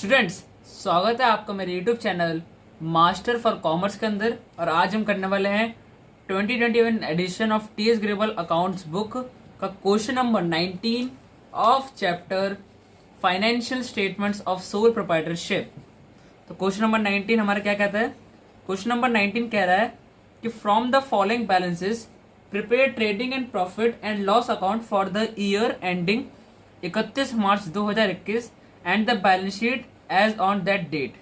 Students, स्वागत है आपका मेरे YouTube channel master for commerce के अंदर। और आज हम करने वाले हैं 2021 edition of T S Grewal accounts book का क्वेश्चन नंबर 19 ऑफ chapter financial statements of sole proprietorship. तो क्वेश्चन नंबर 19 हमारा क्या कहता है? क्वेश्चन नंबर 19 कह रहा है कि from the following balances prepare trading and profit and loss account for the year ending 31 March 2021 and the balance sheet as on that date.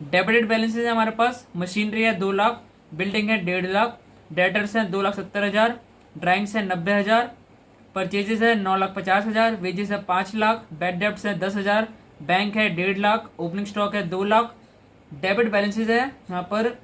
Debited balances है हमारे पास, मशीनरी है 2 लाख, बिल्डिंग है 1.5 लाख, डेटर्स है 2,70,000, drawings है 90,000, परचेजेस है 9,50,000, wages है 5 lakh, bad debts है 10,000, bank है 1.5 लाख, ओपनिंग स्टॉक है 2 लाख। डेबिट बैलेंसेज है यहाँ पर,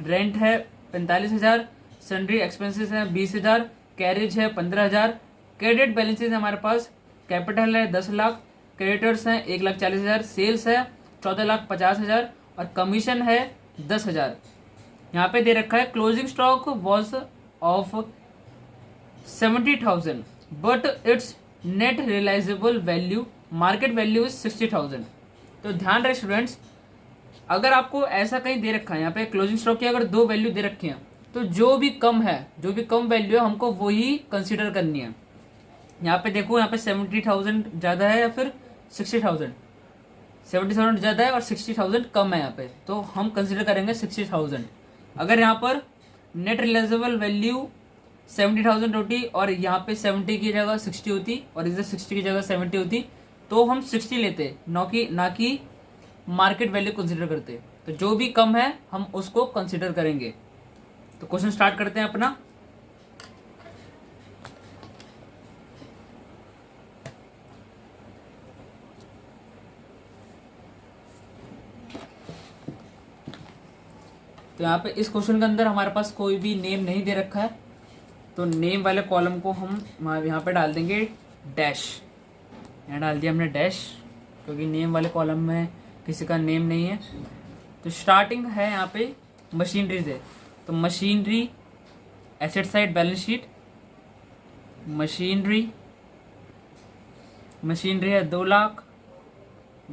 रेंट है 45,000, सन्ड्री एक्सपेंसेस है 20,000, कैरेज है 15,000। क्रेडिट बैलेंसेज है हमारे पास, कैपिटल है 10 लाख, क्रेडिटर्स हैं 1,40,000, सेल्स है 14,50,000 और कमीशन है 10,000। यहाँ पे दे रखा है closing stock was of 70,000 but its net realisable value market value is 60,000। तो ध्यान रहे स्टूडेंट्स, अगर आपको ऐसा कहीं दे रखा है, यहाँ पे क्लोजिंग स्टॉक की अगर 2 वैल्यू दे रखी है तो जो भी कम वैल्यू है हमको वही कंसीडर करनी है। यहाँ पे देखो, यहाँ पे 70,000 ज्यादा है या फिर 60,000। 70,000 ज्यादा है और 60,000 कम है यहाँ पे, तो हम कंसीडर करेंगे 60,000। अगर यहाँ पर नेट रियलाइजेबल वैल्यू 70,000 होती और यहाँ पे 70 की जगह 60 होती और इधर 60 की जगह 70 होती तो हम 60 लेते, ना कि मार्केट वैल्यू कंसीडर करते। तो जो भी कम है हम उसको कंसीडर करेंगे। तो क्वेश्चन स्टार्ट करते हैं अपना। तो यहाँ पे इस क्वेश्चन के अंदर हमारे पास कोई भी नेम नहीं दे रखा है, तो नेम वाले कॉलम को हम यहाँ पे डाल देंगे डैश। यहाँ डाल दिया हमने डैश, क्योंकि नेम वाले कॉलम में किसी का नेम नहीं है। तो स्टार्टिंग है यहाँ पे मशीनरी से, तो machinery asset side balance sheet, machinery है 2 लाख,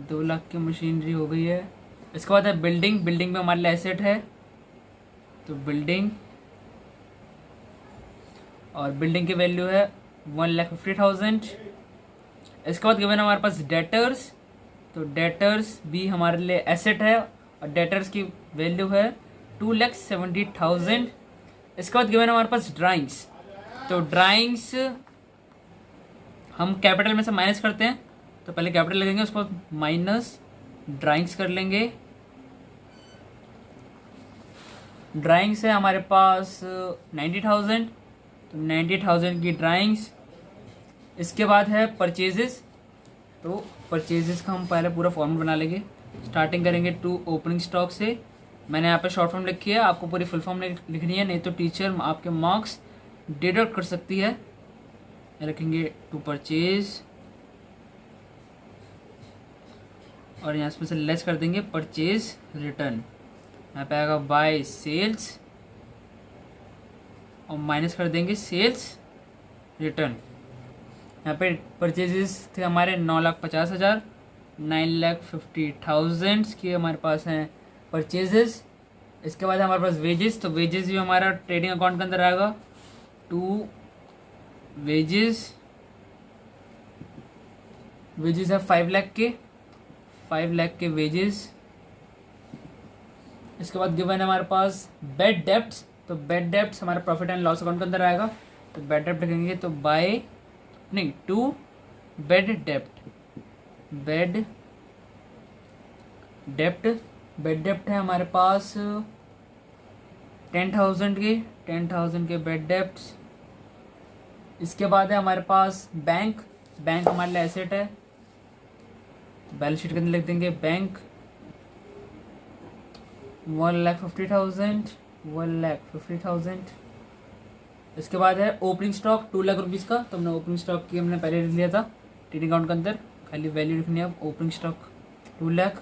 2 लाख की मशीनरी हो गई है। इसके बाद है बिल्डिंग में हमारे लिए एसेट है, तो बिल्डिंग, और बिल्डिंग की वैल्यू है 1,50,000। इसके बाद गिवन हमारे पास डेटर्स, तो डेटर्स भी हमारे लिए एसेट है और डेटर्स की वैल्यू है 2,70,000। इसके बाद गिवन हमारे पास ड्राइंग्स, तो ड्राइंग्स हम कैपिटल में से माइनस करते हैं, तो पहले कैपिटल लगेंगे, उसके बाद माइनस ड्राइंग्स कर लेंगे। ड्राइंग्स है हमारे पास 90,000, तो 90,000 की ड्राइंग्स। इसके बाद है परचेजेस, तो परचेजेस का हम पहले पूरा फॉर्मूला बना लेंगे। स्टार्टिंग करेंगे टू ओपनिंग स्टॉक से। मैंने यहाँ पे शॉर्ट फॉर्म लिखी है, आपको पूरी फुल फॉर्म लिखनी है, नहीं तो टीचर आपके मार्क्स डिडक्ट कर सकती है। रखेंगे टू परचेज और यहाँ से लेस कर देंगे परचेज रिटर्न। यहाँ पे आएगा बाय सेल्स और माइनस कर देंगे सेल्स रिटर्न। यहाँ पे परचेजेस थे हमारे 9,50,000, 9,50,000 की हमारे पास हैं परचेजेस। इसके बाद हमारे पास वेजेस, तो वेजेस भी हमारा ट्रेडिंग अकाउंट के अंदर आएगा। टू वेजेस है 5 लाख के, 5 लाख के वेजेस। इसके बाद गिवन है हमारे पास बेड डेप्ट्स, तो बेड डेप्ट्स हमारे प्रॉफिट एंड लॉस अकाउंट के अंदर आएगा, तो बेड डेप्ट लिखेंगे, तो टू बेड डेप्ट है हमारे पास 10,000 के बेड डेप्ट्स। इसके बाद है हमारे पास बैंक हमारे लिए एसेट है, बैलेंस शीट के अंदर लिख देंगे बैंक 1,50,000। इसके बाद है ओपनिंग स्टॉक 2 लाख रुपीज़ का, तो हमने ओपनिंग स्टॉक की हमने पहले लिख लिया था ट्रेडिंग अकाउंट के अंदर, खाली वैल्यू लिखनी है अब। Opening stock 2 lakh.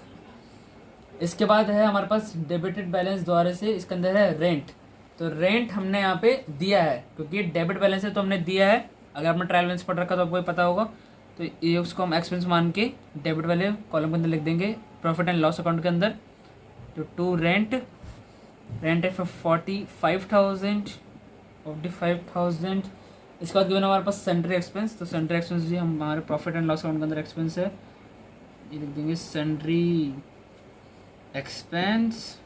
इसके बाद है हमारे पास डेबिटेड बैलेंस द्वारा से, इसके अंदर है रेंट, तो रेंट हमने यहाँ पे दिया है क्योंकि डेबिट बैलेंस है तो हमने दिया है। अगर आपने ट्रायल बैलेंस पढ़ रखा तो आपको पता होगा। तो ये उसको हम एक्सपेंस मान के डेबिट वाले कॉलम के अंदर लिख देंगे प्रॉफिट एंड लॉस अकाउंट के अंदर। तो टू रेंट है फॉर 45,000। इसके बाद गिवन हमारे पास सेंट्री एक्सपेंस, तो सेंट्री एक्सपेंस भी हम हमारे प्रॉफिट एंड लॉस अकाउंट के अंदर एक्सपेंस है, ये लिख देंगे सेंट्री एक्सपेंस।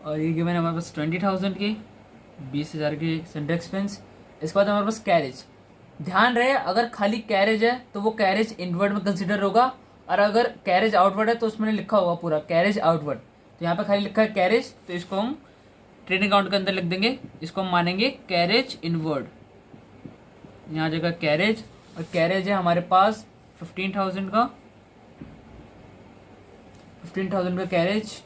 और ये गिवन हमारे पास 20,000 की 20,000 की सेंट्री एक्सपेंस। इसके बाद हमारे पास कैरेज। ध्यान रहे अगर खाली कैरेज है तो वो कैरेज इनवर्ड में कंसिडर होगा, और अगर कैरेज आउटवर्ड है तो उसमें लिखा होगा पूरा कैरेज आउटवर्ड। तो यहाँ पे खाली लिखा है कैरेज, तो इसको हम ट्रेडिंग अकाउंट के अंदर लिख देंगे, इसको हम मानेंगे कैरेज इनवर्ड। यहाँ जगह कैरेज, और कैरेज है हमारे पास 15,000 का कैरेज।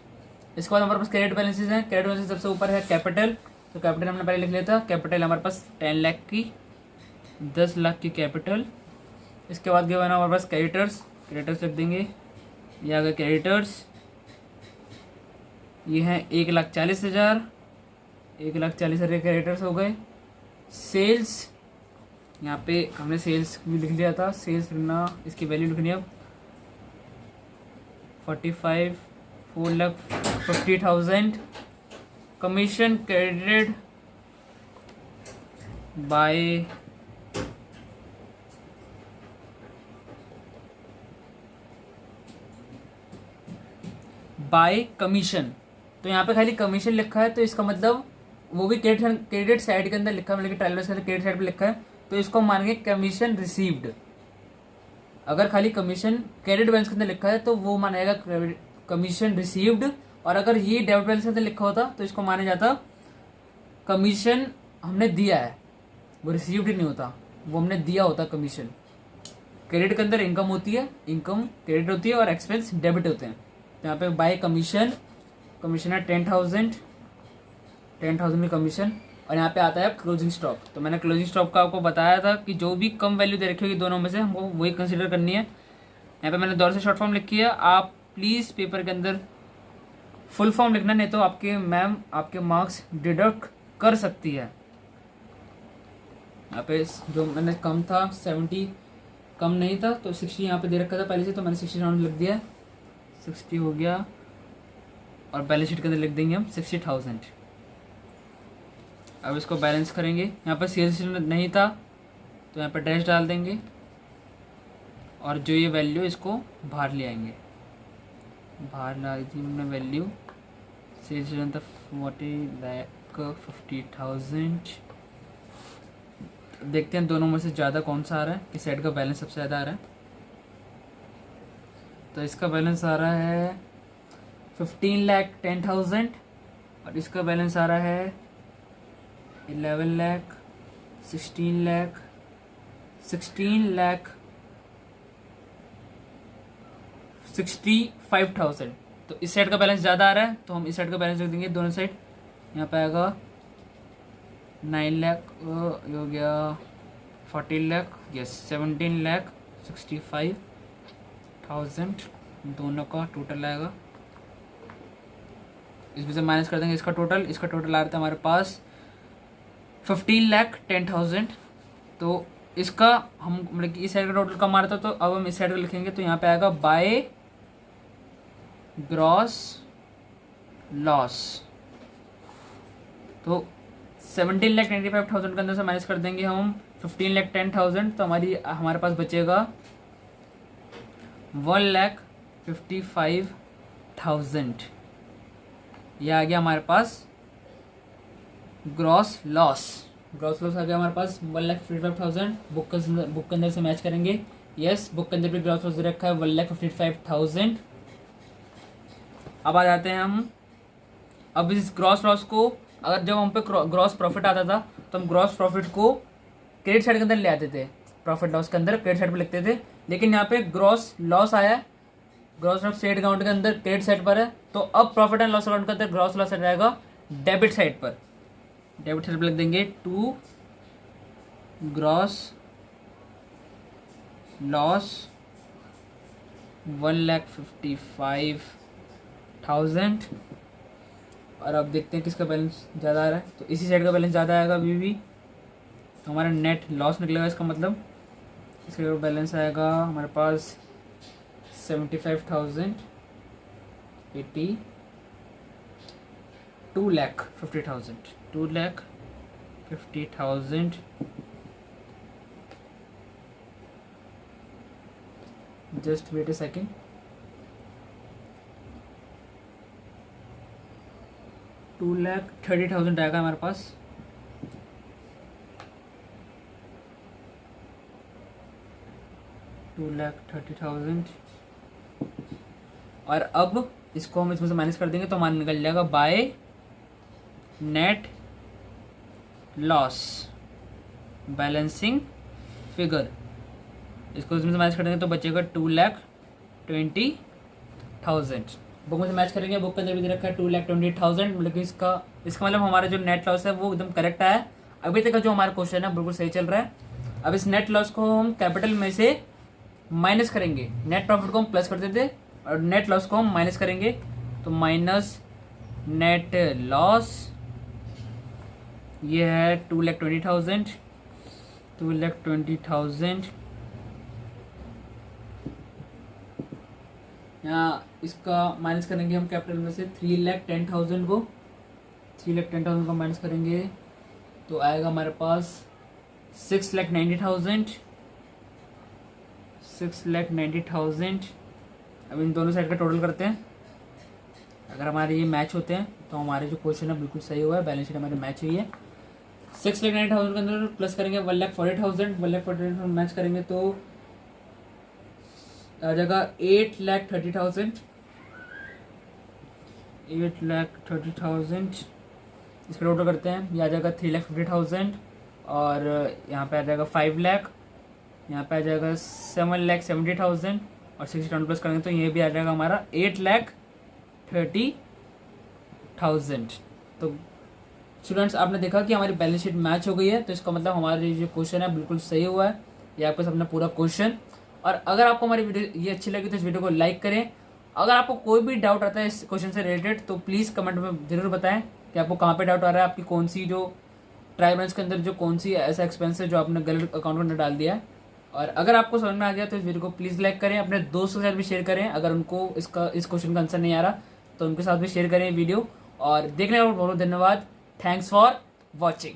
इसके बाद हमारे पास क्रेडिट बैलेंसेज हैं। क्रेडिट बैलेंस सबसे ऊपर है कैपिटल, तो कैपिटल हमने पहले लिख लिया था। कैपिटल हमारे पास 10 लाख की 10 लाख की कैपिटल। इसके बाद गिवन हमारे पास क्रेडिटर्स लिख देंगे, ये आ गए क्रेडिटर्स, ये हैं 1,40,000 क्रेडिटर्स हो गए। सेल्स, यहाँ पे हमने सेल्स भी लिख लिया था, सेल्स लिखना, इसकी वैल्यू लिखनी है 4,50,000। Commission credited bye commission. तो यहाँ पे खाली कमीशन लिखा है, तो इसका मतलब वो भी क्रेडिट साइड के अंदर लिखा है, मतलब कि ट्रायल बैलेंस के अंदर क्रेडिट साइड पे लिखा है, तो इसको मानेंगे कमीशन रिसीव्ड। अगर खाली कमीशन क्रेडिट बैलेंस के अंदर लिखा है तो वो मानेगा कमीशन रिसीव्ड, और अगर ये डेबिट बैलेंस के अंदर लिखा होता तो इसको माना जाता कमीशन हमने दिया है, वो रिसीव्ड नहीं होता, वो हमने दिया होता कमीशन। क्रेडिट के अंदर इनकम होती है, इनकम क्रेडिट होती है और एक्सपेंस डेबिट होते हैं। तो यहाँ पे बाय कमीशन है 10,000 की कमीशन। और यहाँ पे आता है क्लोजिंग स्टॉक। तो मैंने क्लोजिंग स्टॉक का आपको बताया था कि जो भी कम वैल्यू दे रखी होगी दोनों में से हमको वही कंसीडर करनी है। यहाँ पे मैंने दौर से शॉर्ट फॉर्म लिखी है, आप प्लीज़ पेपर के अंदर फुल फॉर्म लिखना, नहीं तो आपके मैम आपके मार्क्स डिडक्ट कर सकती है। यहाँ पे जो मैंने कम था 70 कम नहीं था, तो 60 यहाँ पे दे रखा था पहले से, तो मैंने 60 राउंड लिख दिया, 60 हो गया। और बैलेंस शीट के अंदर लिख देंगे हम 60,000। अब इसको बैलेंस करेंगे, यहाँ पर सेल्स नहीं था तो यहाँ पर डैश डाल देंगे, और जो ये वैल्यू इसको बाहर ले आएंगे, बाहर डाल दी हमने वैल्यू। सेल्स था 40,50,000। देखते हैं दोनों में से ज़्यादा कौन सा आ रहा है, किस साइड का बैलेंस सबसे ज़्यादा आ रहा है। तो इसका बैलेंस आ रहा है 15,10,000, और इसका बैलेंस आ रहा है 11 लाख, 16 लाख, 65,000। तो इस साइड का बैलेंस ज़्यादा आ रहा है, तो हम इस साइड का बैलेंस रख देंगे दोनों साइड। यहाँ पे आएगा 9 लाख, ये हो गया 14 लाख, यस 17,65,000 दोनों का टोटल आएगा। इसमें से माइनस कर देंगे इसका टोटल आ रहा था हमारे पास 15,10,000। तो इसका हम मतलब कि इस साइड का टोटल कम आ रहा था, तो अब हम इस साइड का लिखेंगे, तो यहाँ पे आएगा बाय ग्रॉस लॉस। तो 17,95,000 के अंदर से माइनस कर देंगे हम 15,10,000, तो हमारे पास बचेगा 1,55,000। यह आ गया हमारे पास ग्रॉस लॉस आ गया हमारे पास 1,55,000। बुक के अंदर से मैच करेंगे, यस बुक के अंदर भी ग्रॉस लॉस दे रखा है 1,55,000। अब आ जाते हैं हम, अब इस ग्रॉस लॉस को अगर जब हम पे ग्रॉस प्रॉफिट आता था तो हम ग्रॉस प्रॉफिट को क्रेडिट साइड के अंदर ले आते थे, प्रॉफिट लॉस के अंदर क्रेडिट साइड पर लिखते थे। लेकिन यहाँ पे ग्रॉस लॉस आया है, ग्रॉस लॉस स्टेट अकाउंट के अंदर क्रेडिट साइड पर है, तो अब प्रॉफिट एंड लॉस अकाउंट के अंदर ग्रॉस लॉस आ जाएगा डेबिट साइड पर। डेबिट साइड पर लिख देंगे टू ग्रॉस लॉस 1,55,000। और अब देखते हैं किसका बैलेंस ज़्यादा आ रहा है, तो इसी साइड का बैलेंस ज़्यादा आएगा अभी भी, तो हमारा नेट लॉस निकलेगा इसका मतलब। इसका बैलेंस आएगा हमारे पास 75,000, 80, 2,50,000, 2,50,000. Just wait a second. $2,30,000 आएगा हमारे पास। $2,30,000 और अब इसको हम इसमें से माइनस कर देंगे तो हमारा निकल जाएगा by net loss balancing figure. इसको इसमें से मैच करेंगे तो बचेगा 2,20,000। बुक में से मैच करेंगे, बुक के अंदर भी दे रखा है 2,20,000, मतलब कि इसका मतलब हमारा जो नेट लॉस है वो एकदम करेक्ट आया। अभी तक का जो हमारा क्वेश्चन है बिल्कुल सही चल रहा है। अब इस नेट लॉस को हम कैपिटल में से माइनस करेंगे, नेट प्रॉफिट को हम प्लस कर देते और नेट लॉस को हम माइनस करेंगे, तो माइनस नेट लॉस ये है 2,20,000, 2,20,000। यहाँ इसका माइनस करेंगे हम कैपिटल में से 3,10,000 को, 3,10,000 को माइनस करेंगे तो आएगा हमारे पास 6,90,000, 6,90,000। अब इन दोनों साइड का टोटल करते हैं। अगर हमारे ये मैच होते हैं तो हमारे जो क्वेश्चन है बिल्कुल सही हुआ है, बैलेंस शीट हमारी मैच हुई है। 6,90,000 के अंदर प्लस करेंगे 1,40,000, 1,40,000 मैच करेंगे तो आ जाएगा 8,30,000, 8,30,000। इसका टोटल करते हैं, ये आ जाएगा 3,50,000 और यहाँ पे आ जाएगा 5 लाख, यहाँ पे आ जाएगा 7,70,000 और 60 प्लस करेंगे तो ये भी आ जाएगा हमारा 8,30,000। तो स्टूडेंट्स आपने देखा कि हमारी बैलेंस शीट मैच हो गई है, तो इसका मतलब हमारा जो क्वेश्चन है बिल्कुल सही हुआ है। ये आपका अपना पूरा क्वेश्चन। और अगर आपको हमारी वीडियो ये अच्छी लगी तो इस वीडियो को लाइक करें। अगर आपको कोई भी डाउट आता है इस क्वेश्चन से रिलेटेड तो प्लीज़ कमेंट में जरूर बताएं कि आपको कहाँ पे डाउट आ रहा है, आपकी कौन सी जो ट्राई बैलेंस के अंदर जो कौन सी ऐसा एक्सपेंस है जो आपने गलत अकाउंट में अंदर डाल दिया है। और अगर आपको समझ में आ गया तो इस वीडियो को प्लीज़ लाइक करें, अपने दोस्तों के साथ भी शेयर करें। अगर उनको इस क्वेश्चन का आंसर नहीं आ रहा तो उनके साथ भी शेयर करें वीडियो। और देखने का बहुत बहुत धन्यवाद। Thanks for watching.